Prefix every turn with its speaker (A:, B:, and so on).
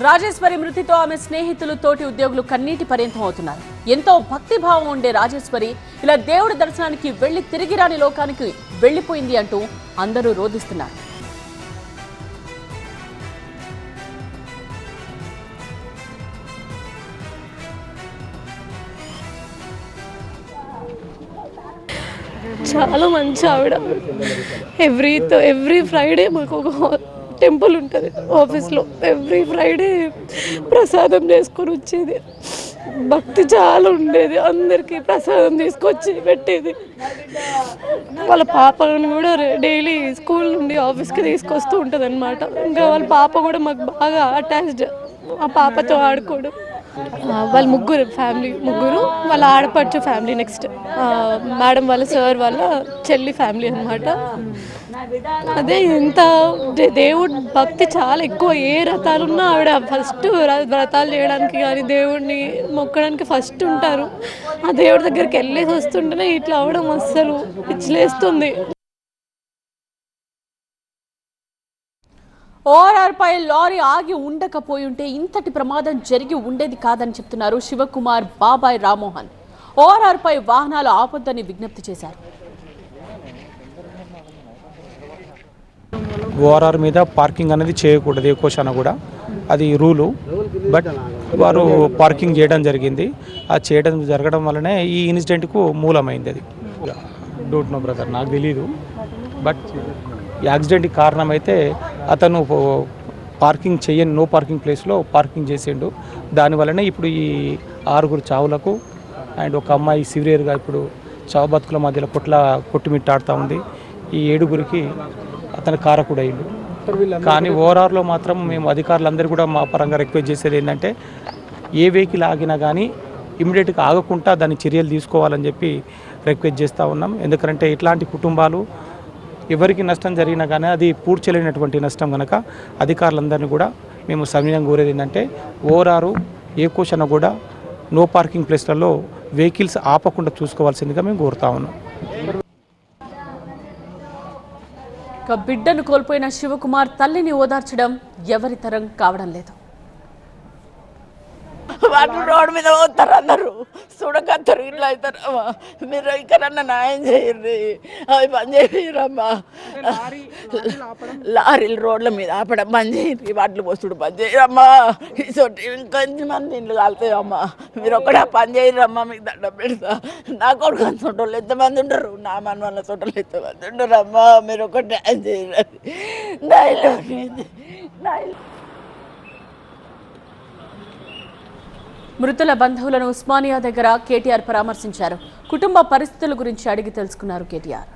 A: రాజేశ్వరి మృతితో ఆమె స్నేహితులు తోటి ఉద్యోగులు కన్నీటి పర్యంతం అవుతున్నారు. ఎంతో భక్తిభావం ఉండే రాజేశ్వరి ఇలా దేవుడి దర్శనానికి వెళ్లి తిరిగి రాని లోకానికి వెళ్లిపోయింది అంటూ అందరూ రోధిస్తున్నారు.
B: చాలా మంచి ఆవిడ. ఎవ్రీ ఫ్రైడే మాకు ఒక టెంపుల్ ఉంటుంది ఆఫీస్లో. ఎవ్రీ ఫ్రైడే ప్రసాదం చేసుకొని వచ్చేది. భక్తి చాలా ఉండేది. అందరికీ ప్రసాదం తీసుకొచ్చి పెట్టేది. వాళ్ళ పాపని కూడా డైలీ స్కూల్ నుండి ఆఫీస్కి తీసుకొస్తూ ఉంటుంది అన్నమాట. ఇంకా వాళ్ళ పాప కూడా మాకు బాగా అటాచ్డ్. ఆ పాపతో ఆడుకోవడం. వాళ్ళ ముగ్గురు వాళ్ళ ఆడపడుచు ఫ్యామిలీ, నెక్స్ట్ మేడం వాళ్ళ సార్ వాళ్ళ చెల్లి ఫ్యామిలీ అనమాట. అదే ఎంత దేవుడు భక్తి చాలా ఎక్కువ. ఏ వ్రతాలున్నా ఆవిడ ఫస్ట్ వ్రతాలు చేయడానికి కానీ దేవుడిని మొక్కడానికి ఫస్ట్ ఉంటారు. ఆ దేవుడి దగ్గరికి వెళ్ళేసి వస్తుంటేనే ఇట్లా అవడం అస్సలు పిచ్చిలేస్తుంది.
A: ఓఆర్ఆర్ పై లారీ ఆగి ఉండకపోయుంటే ఇంతటి ప్రమాదం జరిగి ఉండేది కాదని చెప్తున్నారు శివకుమార్ బాబాయ్ రామ్మోహన్. ఓఆర్ఆర్ పై వాహనాలు ఆపొద్దని విజ్ఞప్తి చేశారు.
C: ఓఆర్ఆర్ మీద పార్కింగ్ అనేది చేయకూడదు, ఏ క్వశ్చన్ కూడా అది రూలు. బట్ వారు పార్కింగ్ చేయడం జరిగింది. ఆ జరగడం వల్లనే ఈ ఇన్సిడెంట్కు మూలమైంది. అది డోంట్ నో బ్రదర్, నాకు తెలీదు. బట్ యాక్సిడెంట్కి కారణమైతే అతను పార్కింగ్ చేయని నో పార్కింగ్ ప్లేస్లో పార్కింగ్ చేసిండు. దానివల్లనే ఇప్పుడు ఈ 6 చావులకు అండ్ ఒక అమ్మాయి సివియర్గా ఇప్పుడు చావు బతుకుల మధ్యలో కొట్టుమిట్టాడుతూ ఉంది. ఈ 7గురికి అతను కారకుడు అయ్యిండు. కానీ ఓఆర్ఆర్లో మాత్రం మేము అధికారులందరూ కూడా మా పరంగా రిక్వెస్ట్ చేసేది ఏంటంటే ఏ వెహికల్ ఆగినా కానీ ఇమ్మీడియట్గా ఆగకుండా దాని చర్యలు తీసుకోవాలని చెప్పి రిక్వెస్ట్ చేస్తూ ఉన్నాం. ఎందుకంటే ఇట్లాంటి కుటుంబాలు ఎవరికి నష్టం జరిగినా కానీ అది పూడ్చలేనటువంటి నష్టం కనుక అధికారులందరినీ కూడా మేము సవినయంగా కోరేది ఏంటంటే ఓఆర్ఆర్ ఏ క్వశ్చన్ కూడా నో పార్కింగ్ ప్లేస్లలో వెహికల్స్ ఆపకుండా చూసుకోవాల్సిందిగా మేము కోరుతా ఉన్నాం.
A: బిడ్డను కోల్పోయిన శివకుమార్ తల్లిని ఓదార్చడం ఎవరి తరం కావడం లేదు.
D: వాళ్ళు రోడ్డు మీద పోతారు, అందరు చూడకత్తారు. ఇట్లా అవుతారమ్మా, మీరు ఇక్కడన్నా న్యాయం చేయండి. అవి బంద్ చేయరమ్మా. లారీలు రోడ్ల మీద ఆపడం బంద్ చేయండి. వాటిని పోసుడు బంద్ చేయరమ్మా. ఇంకొంతమంది ఇండ్లు కాలుతాయమ్మా. మీరు ఒక్కడే పని చేయరమ్మా, మీకు దండం పెడతా. నా కొడుకు అంత చోటలు ఎంతమంది ఉండరు, నా మన వాళ్ళ చోటలు ఎంతమంది ఉండరమ్మా. మీరు ఒకటి న్యాయం చేయండి.
A: మృతుల బంధువులను ఉస్మానియా దగ్గర కేటీఆర్ పరామర్శించారు. కుటుంబ పరిస్థితుల గురించి అడిగి తెలుసుకున్నారు కేటీఆర్.